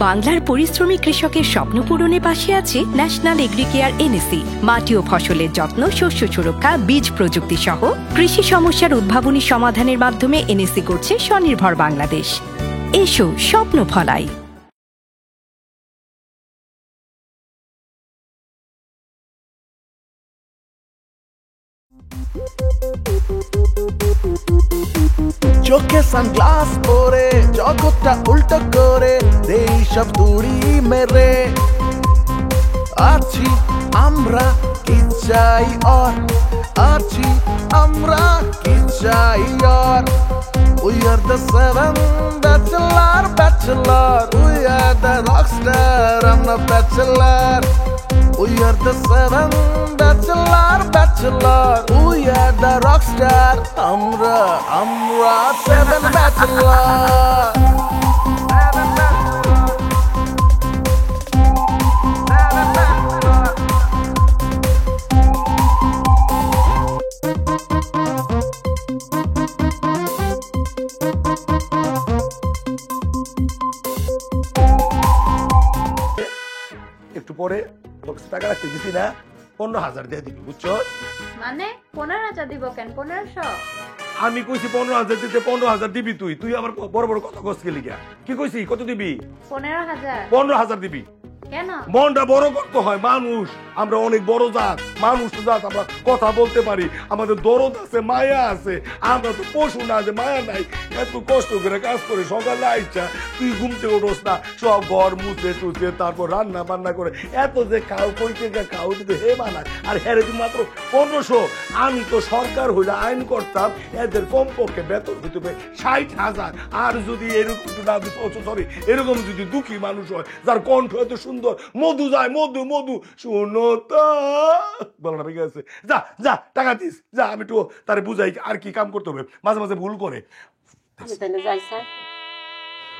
বাংলার পরিশ্রমী কৃষকের স্বপ্ন পূরণে পাশে আছে ন্যাশনাল এগ্রিকেয়ার এনএসি। মাটি ও ফসলের যত্ন, শস্য সুরক্ষা, বীজ প্রযুক্তি সহ কৃষি সমস্যার উদ্ভাবনী সমাধানের মাধ্যমে এনএসি করছে স্বনির্ভর বাংলাদেশ। এসো স্বপ্ন ফলাই। চোখে সানগ্লাস পরে জগৎটা উল্টো করে দেই সব তুড়ি মেরে আছি আমরা কি চাই আর আছি আমরা কি চাই আর We are the seven bachelor We are the rockstar, I'm the bachelor We are the seven bachelor We are the rockstar, আমরা seven bachelor একটু পরে তোর টাকা রাখতে দিছি না 15,000 দিয়ে দিবি, বুঝছো? মানে 15,000 দিব কেন? 1500? আমি কইছি 15,000 দিতে 15,000 দিবি তুই আবার বড় বড় কথা কস গেলি গা। কি কইছি কত দিবি? 15,000। 15,000 দিবি। কেন? মনটা বড় করতে হয়, মানুষ আমরা অনেক বড় জাত, মানুষ জাত, আমরা কথা বলতে পারি, আমাদের দরদ আছে, মায়া আছে, আমরা তো পশু না যে মায়া নাই। এত কষ্ট করে কাজ করে সকালে আইসা তুই ঘুমতে ওঠোস না, সব ঘর মুছে টুছে তারপর রান্না বান্না করে এত যে খাও কইতে খাও দিতে হে মানায় আর হেরে তুমি মাত্র 1500। আমি তো সরকার হইলে আইন করতাম এদের কমপক্ষে বেতন দিতে হবে 60,000। আর যদি এরকম না সরি এরকম যদি দুঃখী মানুষ হয় যার কণ্ঠ এত সুন্দর, মধু যায় মধু মধু শুনো তো বলো না ঠিক আছে, যা যা টাকা দিস যা, আমি একটু তারে বুঝাই আর কি কাম করতে হবে, মাঝে মাঝে ভুল করে। যাই স্যার।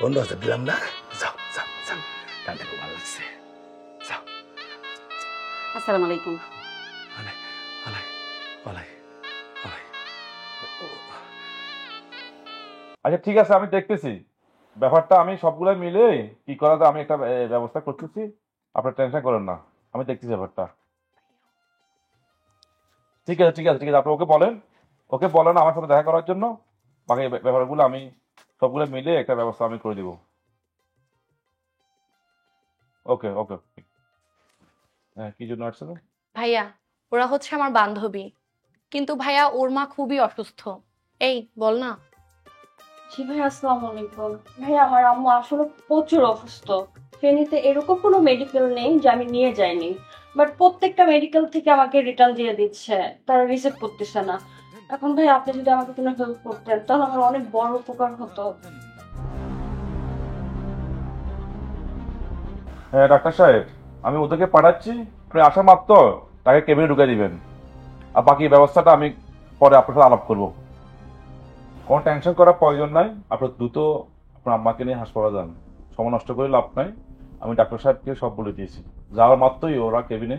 15,000 দিলাম না, যাও যাও যাও, টাকা খুব ভালো লাগছে, যাও। আসসালামু আলাইকুম। আচ্ছা ঠিক আছে, আমি দেখতেছি ব্যাপারটা, আমি সবগুলো মিলে কি করা যায় আমি একটা ব্যবস্থা করতেছি, আপনার টেনশন করেন না, আমি দেখতেছি ব্যাপারটা। ঠিক আছে ঠিক আছে ঠিক আছে, আপনি ওকে বলেন আমার সাথে দেখা করার জন্য, বাকি ব্যাপারগুলো আমি সবগুলো মিলে একটা ব্যবস্থা আমি করে দিব। ওকে ওকে। হ্যাঁ কি জন্য আসছে? ভাইয়া ওরা হচ্ছে আমার বান্ধবী, কিন্তু ভাইয়া ওর মা খুবই অসুস্থ। এই বল না। জি ভাই, আসসালামু আলাইকুম। ভাই আমার আম্মু আসলে প্রচুর অসুস্থ। ফেনীতে এরকম কোনো মেডিকেল নেই যে আমি নিয়ে যাইনি, বাট প্রত্যেকটা মেডিকেল থেকে আমাকে রিটার্ন দিয়ে দিচ্ছে, তারা রিসিভ করতেছে না। এখন ভাই আপনি যদি আমাকে কোনো হেল্প করতেন তাহলে আমার অনেক বড় উপকার হতো। হ্যাঁ ডাক্তার সাহেব, আমি ওদেরকে পাঠাচ্ছি, আপনি আসা মাত্র তাকে কেবিনে ঢুকে দিবেন, আর বাকি ব্যবস্থাটা আমি পরে আপনার সাথে আলাপ করবো। কোনো টেনশন করার প্রয়োজন নাই, আপনার দ্রুত আপনার আম্মাকে নিয়ে হাসপাতালে যান, সময় নষ্ট করে লাভ নাই। আমি ডাক্তার সাহেবকে সব বলে দিয়েছি, যাওয়ার মাত্রই ওরা কেবিনে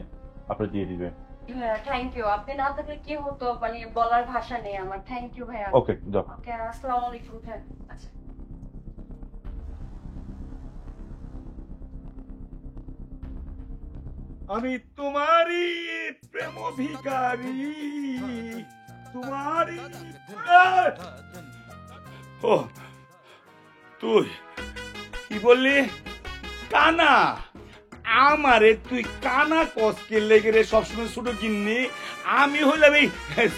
আপনি দিয়ে দিবে। হ্যাঁ থ্যাংক ইউ, আপনি না থাকলে কি হতো মানে বলার ভাষা নেই আমার। থ্যাংক ইউ ভাইয়া। ওকে যাও। ওকে আসসালামু আলাইকুম। হ্যাঁ আচ্ছা। আমি তোমারই প্রেম ভিখারি, তোমারই। ও তুই কি বললি? কানা? আমারে তুই কানা কসকে লেগে রে সবসময় ছোট কিননি। আমি হইলাম এই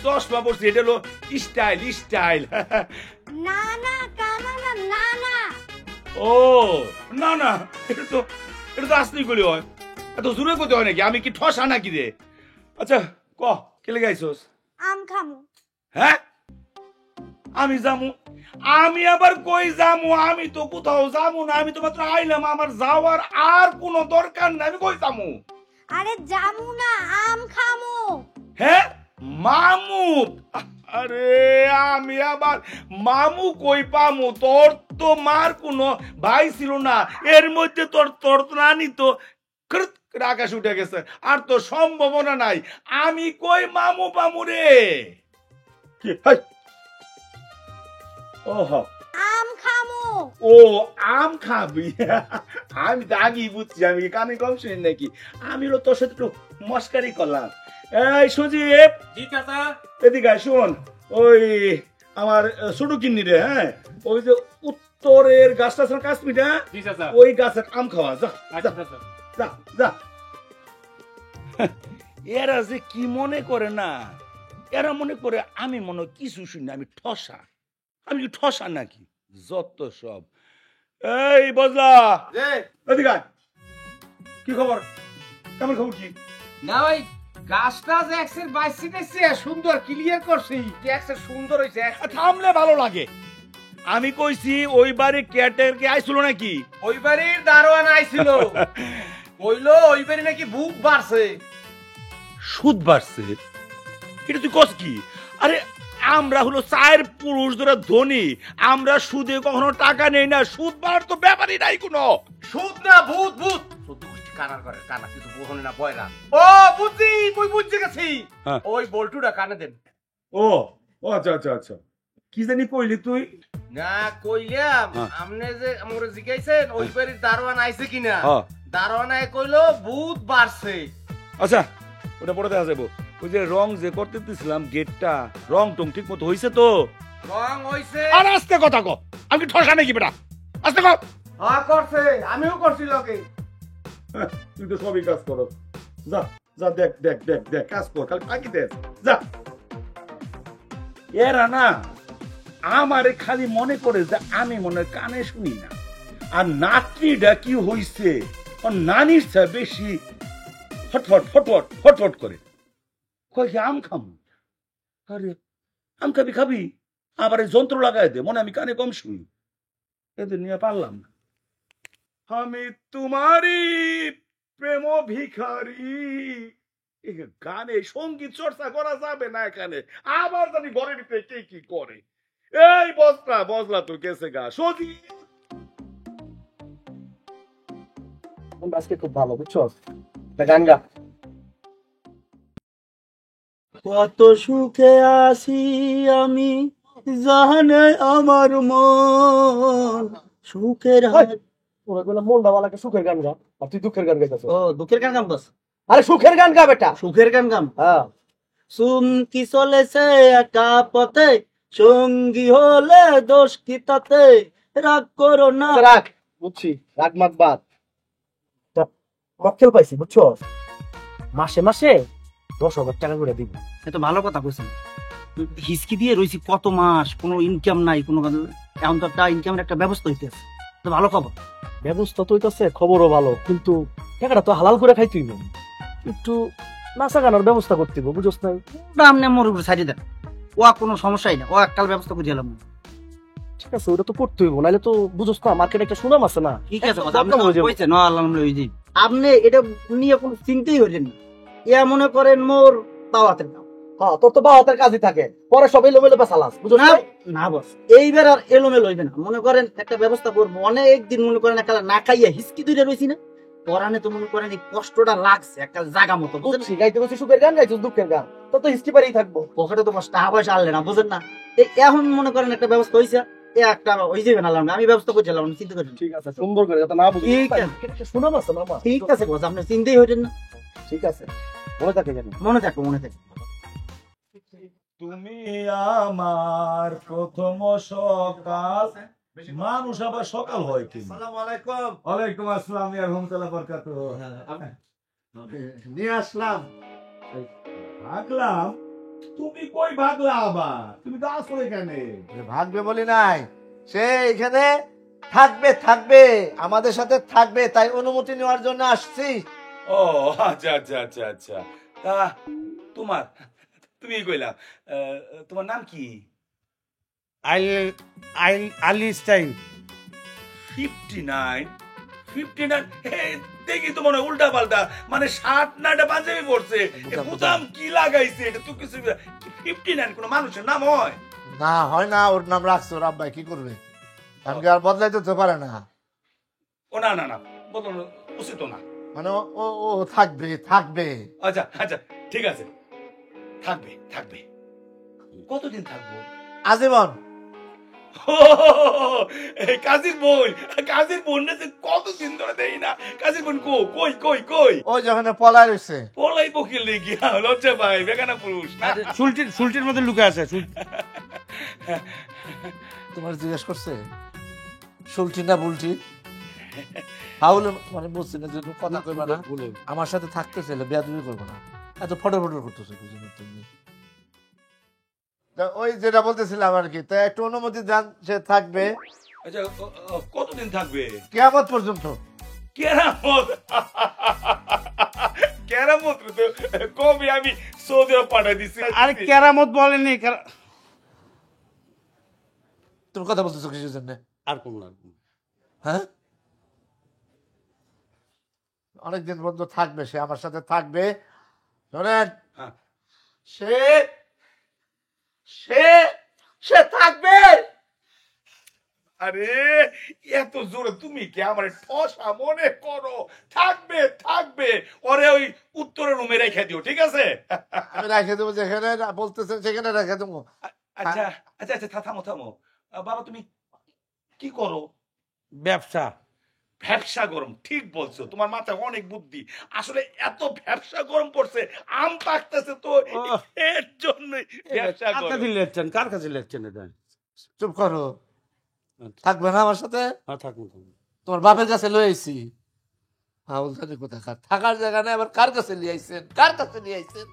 চশমা পড়ছি, এটা হলো স্টাইল স্টাইল। না না কানা না, না না। ও না না, এটা তো আসলেই গলি হয়, এত জোরে করতে হয় নাকি? আমি কি ঠসা নাকি রে? আচ্ছা ক কে লেগে আইছস? আম খামু। হ্যাঁ আমি যামু? আমি আবার কই যামু? আমি তো কোথাও যামু না, আমি তো মাত্র আইলাম, আমার যাওয়ার আর কোনো দরকার নাই, আমি কই যামু? আরে জামু না, আম খামু। হ্যাঁ মামু? আরে আমি আবার মামু কই পামু? তোর তো মার কোনো ভাই ছিল না, এর মধ্যে তোর নানি তো আকাশ উঠে গেছে, আর তো সম্ভাবনা নাই, আমি কই মামু পামু রে? আম খামু। ও আম খাবি? আমি তো আগেই বুঝছি, আমি কি কানে কম শুনি নাকি? আমি হলো তোর সাথে একটু মস্কারি করলাম। এই সুজিব, জি চাচা। এদিকে আয়, শোন, ওই আমার ছোট কিন্নি রে, হ্যাঁ, ওই যে উত্তরের গাছটা আছে না, কাশ্মীরা, জি চাচা। ওই গাছের আম খাওয়া, যা আচ্ছা যা চাচা। যা যা। এরা যে কি মনে করে না, এরা মনে করে আমি মনে হয় কিছু শুনি না, আমি ঠসা। আমি কি ঠসা নাকি? যত সব। এই বজলা, এদিকে আয়। কি খবর? কেমন খবর কি? না ভাই, গাছটা যে এক্সের বাইসি দিচ্ছে সুন্দর ক্লিয়ার করছি, কি এক্সের সুন্দর হইছে। থামলে ভালো লাগে। আমি কইছি ওই বাড়ি কেয়ারটেকার কে আইছিল নাকি? ওই বাড়ির দারোয়ান আইছিল, কইলো ওই বাড়ি নাকি বুক বাড়ছে। সুদ বাড়ছে? এটা তুই কস কি? আরে আমরা হলো চার পুরুষ ধরে ধনী, আমরা সুদে কখনো টাকা নেই না, সুদ বাড়ার তো ব্যাপারই নাই কোনো। সুদ না ভূত, ভূত সত্যি কুষ্টি কানার করে, কানা কিছু বোঝনে না, বয়রা। ও বুঝছি, মুই বুঝতে গেছি। হ্যাঁ। ওই বল্টুটা কানে দেন। ও ও আচ্ছা আচ্ছা আচ্ছা, কি জানি কইলি তুই? না কইলাম, হ্যাঁ। আমনে যে আমরে জিজ্ঞাইছেন ওই বাড়ির দারোয়ান আইছে কিনা, হ্যাঁ। দারোয়ান আই কইলো ভূত বাড়ছে। আচ্ছা, ওটা পরে দেখা যাবো। ওই যে রং যে করতে দিছিলাম গেটটা, রং টং ঠিক মতো হইছে তো? রং হইছে। আর আস্তে কথা কো, আমি কি ঠসা নাকি বেটা? আস্তে কর। হ্যাঁ করছে, আমিও করছি লগে। তুই তো সবই কাজ করো, যা যা, দেখ দেখ দেখ দেখ, কাজ কর, খালি ফাঁকি দেখ, যা। এরা না আমারে খালি মনে করে যে আমি মনে কানে শুনি না, আর নাতনিটা কি হইছে, ওর নানির চেয়ে বেশি ফটফট ফটফট ফটফট করে কয় কি আম খাম। আরে আম খাবি খাবি, আবার এই যন্ত্র লাগাই দে, মনে আমি কানে কম শুনি। এদের নিয়ে পারলাম না। আমি তোমারই প্রেম ভিখারি, এই গানে সঙ্গীত চর্চা করা যাবে না এখানে, আবার জানি ঘরে নিতে কে কি করে। এই বজলা বজলা তো গেছে গা, সজি আজকে খুব ভালো, বুঝছো? গান গা। কত সুখে আছি আমি, জানে আমার মন, সুখের মনটা বালাকে সুখের গান গা, আর তুই দুঃখের গান গাইতেছ। ও দুঃখের গান গাম বস? আরে সুখের গান গা বেটা, সুখের গান গাম। হ্যাঁ, সুমকি চলেছে একা পথে, সঙ্গী হলে দোষ কি তাতে, রাগ করো না। রাগ বুঝছি, রাগ মাগ বাদ। মক্কেল পাইছি, বুঝছো? মাসে মাসে 10,000 টাকা করে দিব। এত ভালো কথা কইছেন। হিসকি দিয়ে রইছি কত মাস, কোনো ইনকাম নাই, কোনো এখন তো একটা ইনকামের একটা ব্যবস্থা হইতেছে, তো ভালো খবর। ব্যবস্থা তো হইতাছে, খবরও ভালো, কিন্তু টাকাটা তো হালাল করে খাইতেই না, একটু নাচা গানার ব্যবস্থা করতে হবে, বুঝছ নাই? ওটা আপনি আমার উপরে ছাড়িয়ে দেন, ও কোনো সমস্যাই না, ও একটাল ব্যবস্থা করে দিলাম। ঠিক আছে, ওটা তো করতে হইব, নাহলে তো বুঝছ না মার্কেটে একটা সুনাম আছে না। ঠিক আছে কথা, আপনি কইছেন না আলহামদুলিল্লাহ, ওই যে আপনি এটা নিয়ে কোনো চিন্তাই হইলেন না। ইয়া মনে করেন মোর দাওয়াতের কাম। হ্যাঁ, তোর তো বাহাতের কাজই থাকে, পরে সব এলোমেলো পেছালাস, বুঝছ না না? না বস, এইবার আর এলোমেলো হইবে না। মনে করেন একটা ব্যবস্থা করবো, অনেক দিন মনে করেন একটা না খাইয়া হিসকি দূরে রইছি না, পরানে তো মনে করেন এই কষ্টটা লাগছে একটা জায়গা মতো, বুঝছেন? বুঝছি, গাইতে বসে সুখের গান গাইছিস, দুঃখের গান তো তো হিস্ট্রি পারেই থাকবো। পকেটে তো টাকা পয়সা আনলে না, বুঝেন না? এই এখন মনে করেন একটা ব্যবস্থা হয়েছে, একটা হয়ে যাবে না, আমি ব্যবস্থা করছিলাম, চিন্তা করেন। ঠিক আছে, সুন্দর করে যাতে না বুঝি। ঠিক আছে। একটা সুনাম আছে মামা। ঠিক আছে বস, আপনি চিন্তাই হইতেন না। ঠিক আছে, মনে থাকে জানি। মনে থাকবো, মনে থাকবো। তুমি আমার প্রথম সকাল। মানুষ আবার সকাল হয় কি? ওয়ালাইকুম আসসালাম ওয়া রাহমাতুল্লাহি ওয়া বারাকাতুহু। নিয়ে আসলাম। ভাগলাম? তুমি কই ভাগলা আবার? তুমি তো আসো এখানে। ভাগবে বলি নাই, সে এখানে থাকবে থাকবে আমাদের সাথে থাকবে, তাই অনুমতি নেওয়ার জন্য আসছি। ও আচ্ছা আচ্ছা আচ্ছা আচ্ছা, তা তোমার, তুমি কইলা তোমার নাম কি? আইনস্টাইন। 59 59, দেখি তো মনে হয় উল্টা পাল্টা, মানে 60 না পাঞ্জাবি পড়ছে, বুতাম কি লাগাইছে, এটা তো কিছু 59 কোন মানুষের নাম হয় না, হয় না, ওর নাম রাখছে ওর আব্বাই, কি করবে, কারণ আর বদলাইতে তো পারে না। ও না না না, বদলানো উচিত না, মানে ও ও থাকবে থাকবে। আচ্ছা আচ্ছা ঠিক আছে, থাকবে থাকবে। কতদিন থাকবো? আজীবন। এই কাজীর বোন না যে কতদিন ধরে দেই না। কাজীর বোন কই কই কই? ওই যখন পলায় রয়েছে। পলাই বকিল নাকি? লজ্জা ভাই, বেগানা পুরুষ না। সুলটির মধ্যে লুকে আছে। তোমার জিজ্ঞেস করছে সুলটি না বুলটি? হাউলে মানে বলছি না যে কথা কইবা না, আমার সাথে থাকতে চাইলে বেয়াদবি করবো না, এত ফটো করতেছে তুমি। ওই যেটা বলতেছিলাম আর কি, তো একটু অনুমতি দেন, সে থাকবে। আচ্ছা কতদিন থাকবে? কিয়ামত পর্যন্ত। কেরামত? কেরামত তো কবে আমি সৌদি আরব পাঠাই দিছি। আরে কেরামত বলেনি। তুমি কথা বলতেছো কিসের জন্য? আর কোন না, হ্যাঁ অনেকদিন পর্যন্ত থাকবে, সে আমার সাথে থাকবে। শোনেন, সে সে সে থাকবে। আরে এত জোরে তুমি কি আমার ঠসা মনে করো? থাকবে থাকবে, ওরে ওই উত্তরের রুমে রেখে দিও, ঠিক আছে? আমি রেখে দেবো, যেখানে বলতেছেন সেখানে রেখে দেবো। আচ্ছা আচ্ছা আচ্ছা, থামো থামো। বাবা তুমি কি করো? ব্যবসা। ব্যবসা গরম, ঠিক বলছো, তোমার মাথায় অনেক বুদ্ধি। আসলে এত ব্যবসা গরম পড়ছে, আম পাকতেছে তো, এর জন্যই ব্যবসা গরম। কার কাছে লেখছেন এটা? চুপ করো। থাকবে না আমার সাথে? থাকবো। তোমার বাপের কাছে লয়ে আইছি। থাকার জায়গা নেই, আবার কার কাছে নিয়ে আইছেন? কার কাছে নিয়ে আইছেন?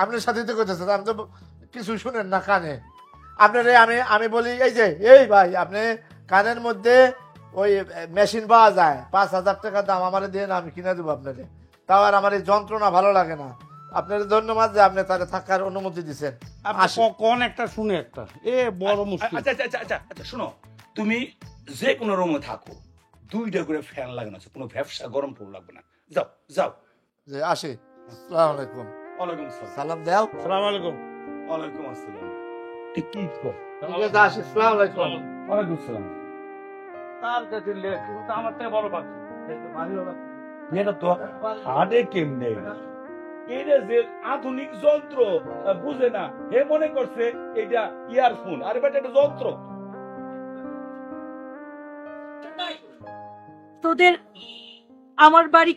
আপনার সাথে তো কইতেছেন, আমি তো কিছু শুনেন না কানে। আপনারে আমি বলি, এই যে এই ভাই, আপনি কানের মধ্যে ওই মেশিন পাওয়া যায়, 5,000 টাকা দাম, আমারে দিয়ে না, আমি কিনে দেবো আপনারে। তাও আর আমার এই যন্ত্রণা ভালো লাগে না। আপনার ধন্যবাদ যে আপনি তারে থাকার অনুমতি দিচ্ছেন। কোন একটা শুনে একটা বড় মুশকিল। আচ্ছা আচ্ছা আচ্ছা আচ্ছা, শোনো, তুমি যে কোনো রুমে থাকো, 2টা করে ফ্যান লাগানো আছে, কোনো ব্যবসা গরম পড় লাগবে না। যাও যাও। যে আসি। আসসালামু আলাইকুম। ওয়ালাইকুম আসসালাম। সালাম দাও। আসসালামু আলাইকুম। ওয়ালাইকুম আসসালাম। ঠিক কি কর? ঠিক আছে, আসি। আসসালামু আলাইকুম। ওয়ালাইকুম আসসালাম। তার কাছে লেখ, কিন্তু আমার থেকে বড় পাচ্ছি। এটা তো হাড়ে কেমনে? এটা যে আধুনিক যন্ত্র, বুঝে না, হে মনে করছে এটা ইয়ারফোন। আরে বেটা, এটা যন্ত্র। তোদের আমার বাড়ি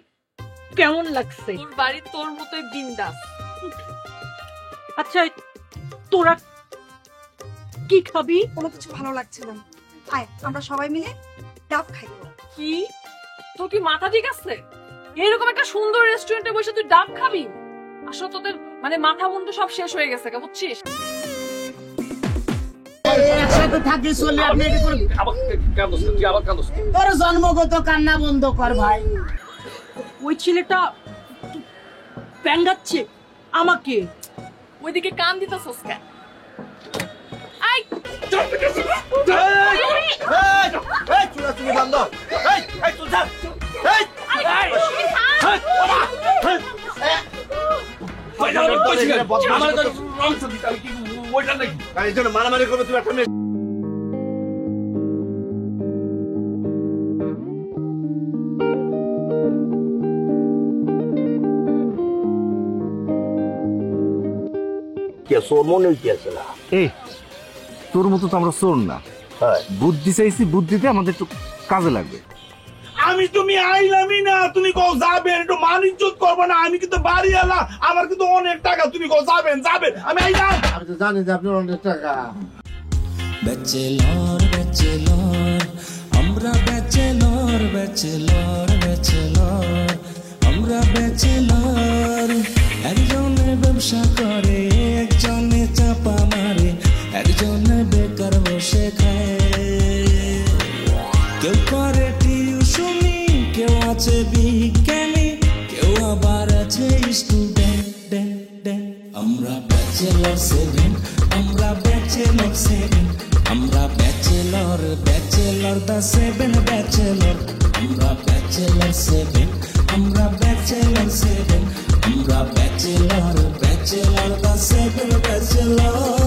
কেমন লাগছে? তোর বাড়ি তোর মতোই বিন্দাস। আচ্ছা তোরা কি খাবি? কোনো কিছু ভালো লাগছে না, আয় আমরা সবাই মিলে ডাব খাই। কি তোর কি মাথা ঠিক আছে? এরকম একটা সুন্দর রেস্টুরেন্টে বসে তুই ডাব খাবি? আসলে তোদের মানে মাথা মুন্ডু সব শেষ হয়ে গেছে, বুঝছিস? একসাথে থাকি চলে, আপনি তোর জন্মগত কান্না বন্ধ কর ভাই। ওই ছেলেটা প্যাঙ্গাচ্ছে আমাকে। ওইদিকে কান দিতেছস কেন? আই চুলাচুলি বন্ধ। মারামারি করবে তুমি একটা মেয়ে। তোর মতো তো আমরা চোর না, বুদ্ধি চাইছি, বুদ্ধিতে আমাদের একটু কাজে লাগবে। আমি তুমি আইলামই না, তুমি কও যাবেন, একটু মান ইজ্জত করবে না? আমি কিন্তু বাড়ি এলাম, আমার কিন্তু অনেক টাকা, তুমি কও যাবেন যাবেন, আমি আইলাম। আমি তো জানি যে আপনার অনেক টাকা। ব্যাচেলর ব্যাচেলর আমরা, ব্যাচেলর ব্যাচেলর ব্যাচেলর আমরা, ব্যাচেলর। একজনে ব্যবসা করে, একজনে চাপা মারে, একজনে বেকার বসে খায়। কেউ করে টিউশনি, কেউ আছে বিজ্ঞানী, কেউ আবার আছে স্টুডেন্ট। আমরা ব্যাচেলর 7, আমরা ব্যাচেলর 7, আমরা ব্যাচেলর ব্যাচেলর দা 7 ব্যাচেলর। আমরা ব্যাচেলর 7, আমরা ব্যাচেলর 7, আমরা ব্যাচেলর ব্যাচেলর দা 7 ব্যাচেলর।